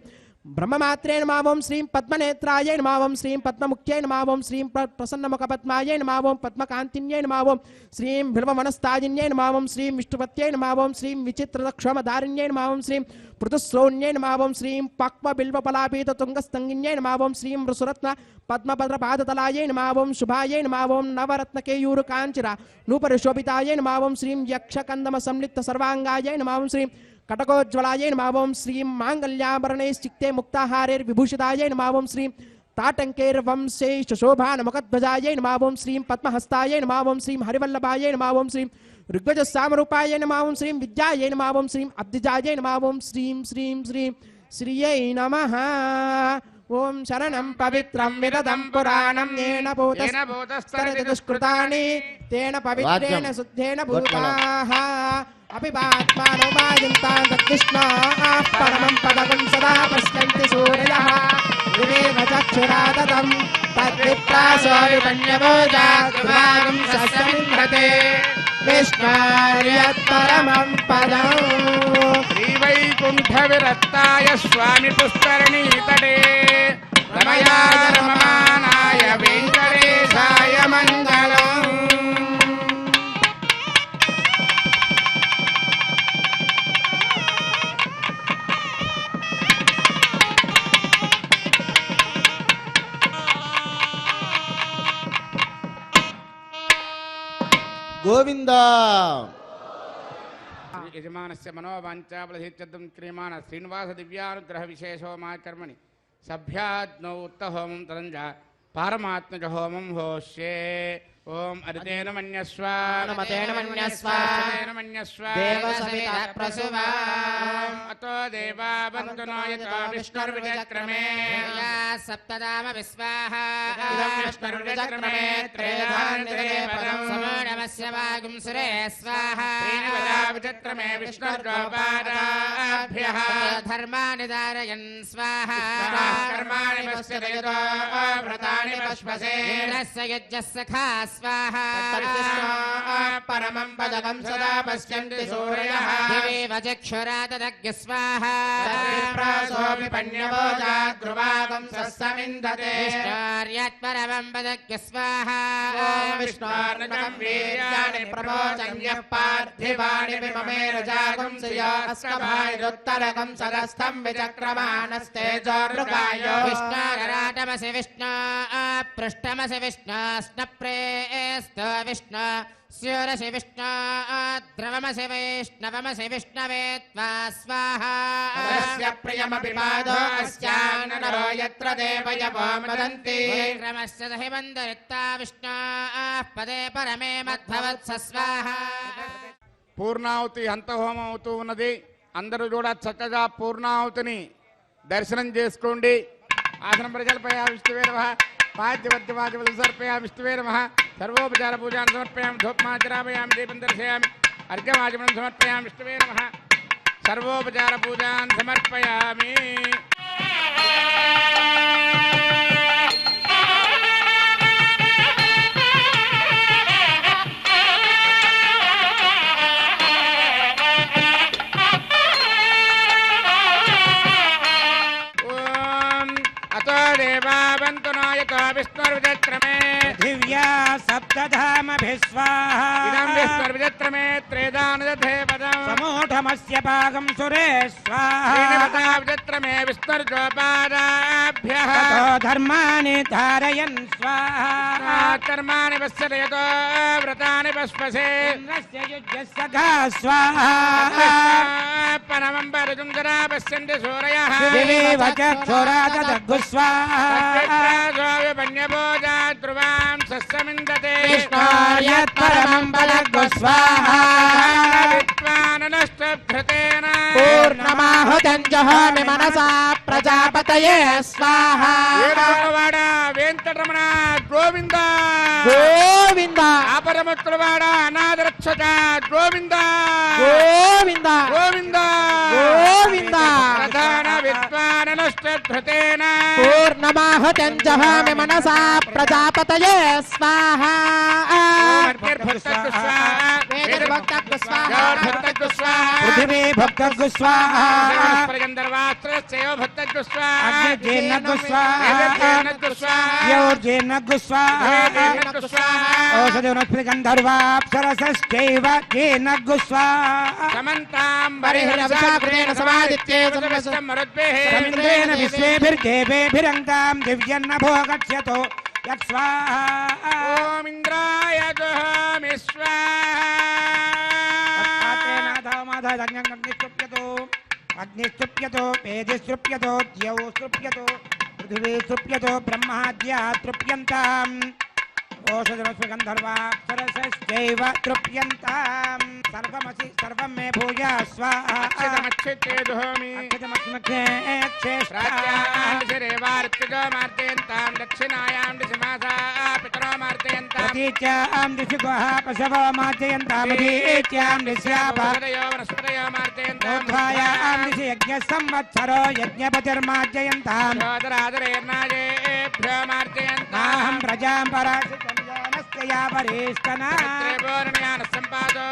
ब्रह्ममात्रे नमः ओम श्रीं पद्मनेत्राय नमः ओम श्रीं पद्ममुख्यै नमः ओम श्रीं प्रसन्नमुखपद्मायै नमः ओम पद्मकान्तिन्यै नमः ओम श्रीं बिल्वमनस्ताजिन्यै नमः ओम श्रीं विष्णुपत्यै नमः ओम श्रीं विचित्रक्षमधारिण्यै नमः ओम श्रीं पृथुश्रोण्यै नमः ओम श्रीं पक्वबिल्वपलापीततुङ्गस्तङ्गिन्यै नमः ओम श्रीं वृषरत्न पद्मभद्रपादतलायै नमः ओम शुभायै नमः ओम नवरत्नकेयूरकाञ्चिरा नूपरशोभितायै नमः ओम श्रीं यक्षकन्दमसंलिप्त सर्वाङ्गायै नमः ओम श्रीं कटकोज्ज्वलायै नमः ओम श्रीं माङ्गल्याभरणैश्चित्ते मुक्ताहारैर्विभूषितायै नमः ओम श्रीं ताटङ्कैर्वंशैश्शोभानमुखध्वजायै नमः ओम श्रीं पद्महस्तायै नमः ओम श्रीं हरिवल्लभायै नमः ओम श्रीं ऋग्वजसामरूपायै नमः ओम श्रीं विद्यायै नमः ओम श्रीं अब्धिजायै नमः ओम श्रीं श्रीं श्रीं श्रियै नमः ओम शरणं पवित्रं विरदं पुराणं येन भूतस्तरति दुष्कृतानि तेन पवित्रेण शुद्धेन भूताः अपिबात्मानो वाजन्तां तद्विष्णोः परमं पदकं सदा पश्यन्ति सूर्यः विवेक चक्षुरादतं तद्विप्रासो विपण्यवोजाग्भागं सस्यमिन्धते विष्णोर्यत्परमं पदम् श्रीवैकुण्ठविरक्ताय स्वामी पुष्करणीतटे रमयाय रममानाय वेङ्कटेशाय मङ्गलम् गोविंद यजमानस्य मनोवाञ्छाफलसिद्ध्यर्थं क्रियमाण श्रीनिवास दिव्यानुग्रह विशेषोमा कर्मणि सभ्याज्ञौ उत्तहोमं तदञ्ज पारमात्मज होमं होष्ये ఓం అరితేన మన్యస్వ అనుమతేన మన్యస్వ అరితేన మన్యస్వ దేవసవిత ప్రసువా అతో దేవా బంధునాయతో విష్ణుర్విచక్రమే సప్తదామ విశ్వాహ ఇదం విష్ణుర్విచక్రమే త్రేధాన్నిదే పదం సమూఢమస్య వాగుం సురే స్వాహ విచక్రమే విష్ణుర్గోపాదాభ్యః ధర్మాని ధారయన్ స్వాహ కర్మాణి పశ్యతో వ్రతాని పశ్వసే ఇంద్రస్య యజ్ఞస్య సఖా స్వాహ పరమం పదకం సదా పశ్యంతి సూర్యః దివేవ చక్షురాదదగ్య స్వాహ ప్రాసోపి పన్యవోజాద్రువాగం సస్సమిందతే విష్ణోర్యత్పరమం పదగ్య స్వాహ ఓం విష్ణోర్నకం వీర్యాణి ప్రమోచన్యః పార్థివాణి విమమేన జాగం శ్రియాస్కభాయురుత్తరకం సదస్థం విచక్రమాణస్తేజోర్గాయో విష్ణోరరాటమసి విష్ణో పృష్టమసి విష్ణో స్నప్రేస్తో విష్ణో స్యూరసి విష్ణో ద్రవమసి వైష్ణవమసి విష్ణవే త్వా స్వాహా తస్య ప్రియమపి పాదో అస్యాననరో యత్ర దేవయవో మదంతి క్రమస్య దహి బంధరిత్తా విష్ణో పదే పరమే మద్భవత్స స్వాహా పూర్ణాహుతి హంతహోమం అవుతూ ఉన్నది. అందరూ కూడా చక్కగా పూర్ణాహుతిని దర్శనం చేసుకోండి. ఆసనం ప్రజలపై విష్ణువే నమః పాద్యవద్యవాద్యవలు సమర్పయామి విష్ణువే నమః సర్వోపచార పూజాన్ని సమర్పయామి ధూపమాచరామయామి దీపం దర్శయామి అర్ఘ్యమాచమనం సమర్పయామి విష్ణువే నమః సర్వోపచార పూజాన్ని సమర్పయామి. దేవాబంతునాయతో విష్ణుర్విచక్రమే దివ్యా సప్తధామభిస్వాహ ఇదం విష్ణుర్విచక్రమే త్రేదానుదధే పదం సమూఢమస్య భాగం సురే స్వాహ విచక్రమే విష్ణుర్గోపాదాభ్యః తతో ధర్మాని ధారయన్ స్వాహ కర్మాణి పశ్యతో వ్రతాని పశ్వసే ఇంద్రస్య యుజ్యస్య సఖా స్వాహ పరమం పరజుం జరా పశ్యంతి సూరయః దివేవ చక్షురాదదగ్గు స్వాహ పన్యభోజాద్రువాం సస్సమిందతే విష్ణోర్యత్పరమం పదగ్గు స్వాహ విద్వాననష్టభృతేన పూర్ణమాహుతం జహామి మనసా ప్రజాపతయే స్వాహ ఏడవవాడ వెంకటరమణ గోవింద గోవింద ఆపరమత్తులవాడ అనాథరక్షక గోవింద గోవింద గోవింద గోవింద ప్రధాన విద్వాననష్టభృతేన పూర్ణమాహుతం జహామి మనసా ప్రజాపతయే స్వాహ భక్తకు స్వాహ వేదభక్తకు స్వాహ భక్తకు స్వాహ పృథివీ భక్తగ్గు స్వాహ గంధర్వాస్త్రస్యో భక్తకు స్వాహ అగ్నిర్నగ్గు స్వాహ నైవేద్యేనగ్గు స్వాహ యోర్జేనగ్గు స్వాహ నైవేద్యేనగ్గు స్వాహ ఓషధి గంధర్వాప్సరసశ్చైవ కేనగ్గు స్వాహ సమంతాం పరిహృదభిషాకృతేన సమాదిత్యే వరిహృదం మరుద్భిః రమింద్రేణ విశ్వేభిర్దేవేభిరంగాం దివ్యన్నభో గచ్చతో యత్స్వాహ ఓం ఇంద్రాయ జహామి అగ్నిస్తృప్యతో పేదిస్తృప్యతో ద్యౌ స్తృప్యతో పృథివీ స్తృప్యతో బ్రహ్మాద్యా తృప్యంతాం ఓషధరస్వగంధర్వాప్సరసశ్చైవ తృప్యంతాం సర్వమసి సర్వం మే భూయా స్వాహా అక్షతమక్షతే జహామి ప్రాత్యాం దక్షిణాయాం దిశమాసా పితరో మార్తయంతాం ప్రతీచ్యాం దిశి గుహ పశవో మార్జయంతామధీచ్యాం దిశ్యాప వనస్పతయో వనస్పతయో మార్తయంతాం ఊర్ధ్వాయాం దిశి యజ్ఞ సంవత్సరో యజ్ఞపతిర్మార్జయంతాం సోదరాదరేర్నాయేభ్యో మార్తయంతాం నాహం ప్రజాం పరాశితం జానస్య యా వరిష్టనా త్రిభువనయాన సంపాదో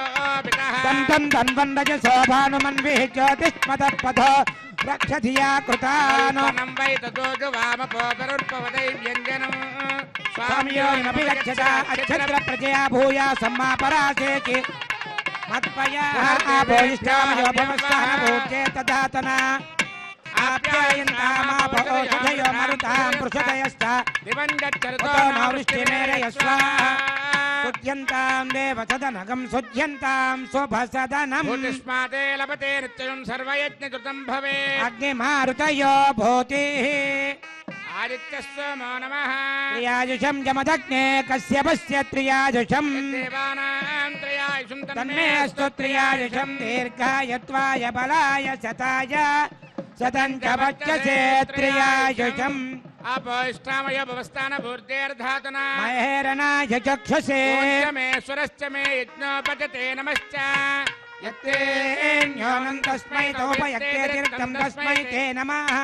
పితః దంతం ధన్వందజ శోభానుమన్విః జ్యోతిష్మతపథో రక్షధియా కృతానో నం వై తతో వామపోపరుర్పవదై వ్యంజనం స్వామియోనపి గచ్చత అక్షత్ర ప్రజయా భూయా సమ్మా పరాసేకి మత్పయా ఆభోయిష్టామయో భవస్సహ భూతే తదాతన ఆప్యాయంతామాపౌషధయో మరుతాం పృషదయశ్చ దివంజచ్చరితో ఉతో నవృష్టిమేరయ స్వాహా సుధ్యంతాం దేవసదనగం సుధ్యంతాం శుభసదనం భూతిష్మాతే లభతే నిత్యం సర్వయజ్ఞకృతం భవే అగ్నిమారుతయో భూతి आदित्यस्वमो नमः त्रियाजुषं जमदग्ने कश्यपस्य त्रियाजुषं देवानां त्रयायुषं तन्मे अस्तु त्रियाजुषं दीर्घायत्वाय बलाय शताय शतं च वक्षसे त्रियाजुषम् अपोष्टामय भवस्थानभूर्तेर्धातुना महेरणाय चक्षुषे मेश्वरश्च मे यज्ञोपजते नमश्च यत्तेऽन्योनं तस्मै तोपयत्तेतीर्थं तस्मै ते नमः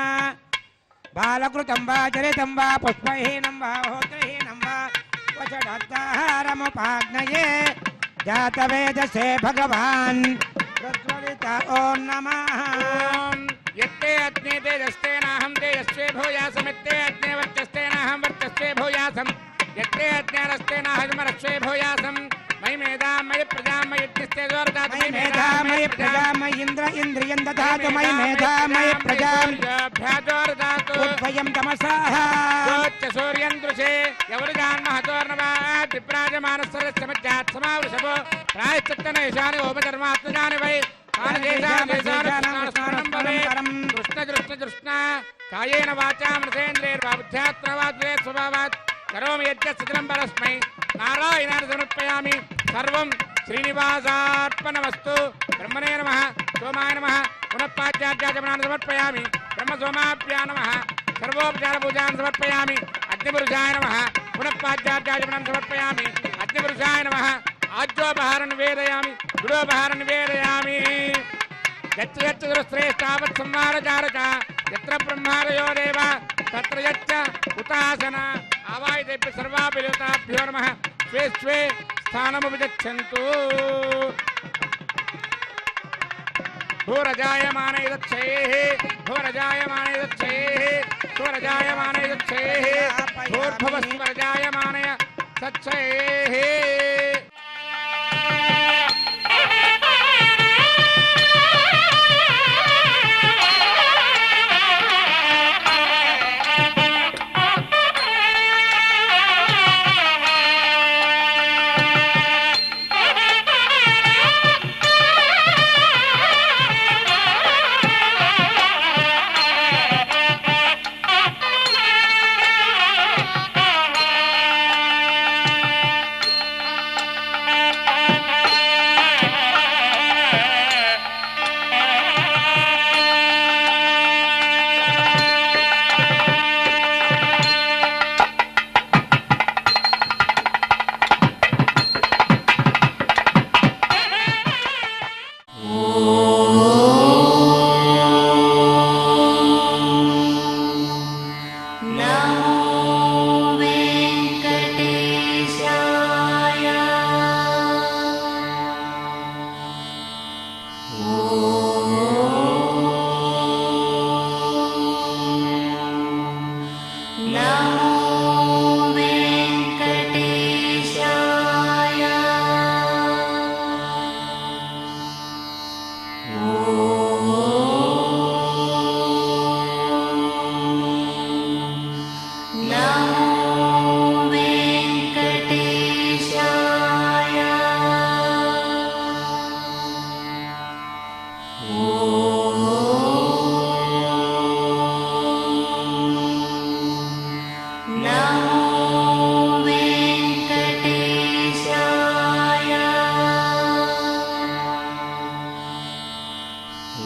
बालकृतं वा चरितं वा पुष्पहीनं वा होत्रहीनं वा वषडत्ताहारमुपाग्नये जातवेदसे भगवान् प्रज्वलित ॐ नमः यत्ते अग्ने तेजस्तेनाहं तेजस्वे भूयासमित्ते अग्ने वर्चस्तेनाहं वर्चस्वे भूयासं यत्ते अज्ञानस्तेनाहमरस्वे भूयासं मयि मेधां मयि प्रजां मयि यज्ञस्ते जोर्दातु मयि मेधा मयि प्रजा मयि इन्द्र इन्द्रियं दधातु मयि मेधा मयि प्रजां भ्याजोर्दातु उद्भयं तमसाः योच्च सूर्यं दृशे यवरुजान्महतोर्नवात् विप्राजमानस्सरस्य मध्यात् समावृषभो प्रायश्चित्तनैशानि ओपधर्मात्मजानि वै कृष्ण कायेन वाचा मृतेन्द्रियैर्वाबुद्ध्यात्मवाद्वे स्वभावात् करोमि यज्ञसदनं परस्मै नारायणाय समर्पयामि सर्वं श्रीनिवासार्पणमस्तु ब्रह्मणे नमः सोमाय नमः पुनः पाद्यार्घ्याचमनान् समर्पयामि ब्रह्मसोमाभ्यां नमः सर्वोपचारपूजान् समर्पयामि अग्निपुरुषाय नमः पुनः पाद्यार्घ्याचमनान् समर्पयामि अग्निपुरुषाय नमः आज्योपहारं निवेदयामि गुडोपहारं निवेदयामि यत्र यत्र दुरश्रेष्ठावत् संहारचारक यत्र ब्रह्मादयो देव तत्र यच्च उतासन आवाहितेभ्य सर्वाभ्यो देवताभ्यो नमः स्वे स्वे स्थानमुपगच्छन्तु भूरजायमाने दक्षैः भूरजायमाने दक्षैः भूरजायमाने दक्षैः भूर्भुवस्वरजायमानय सच्छैः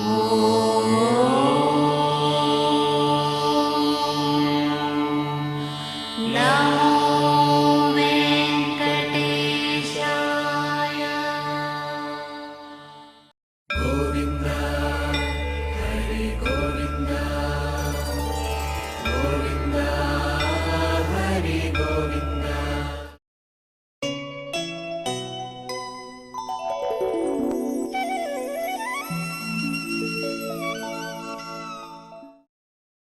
Oh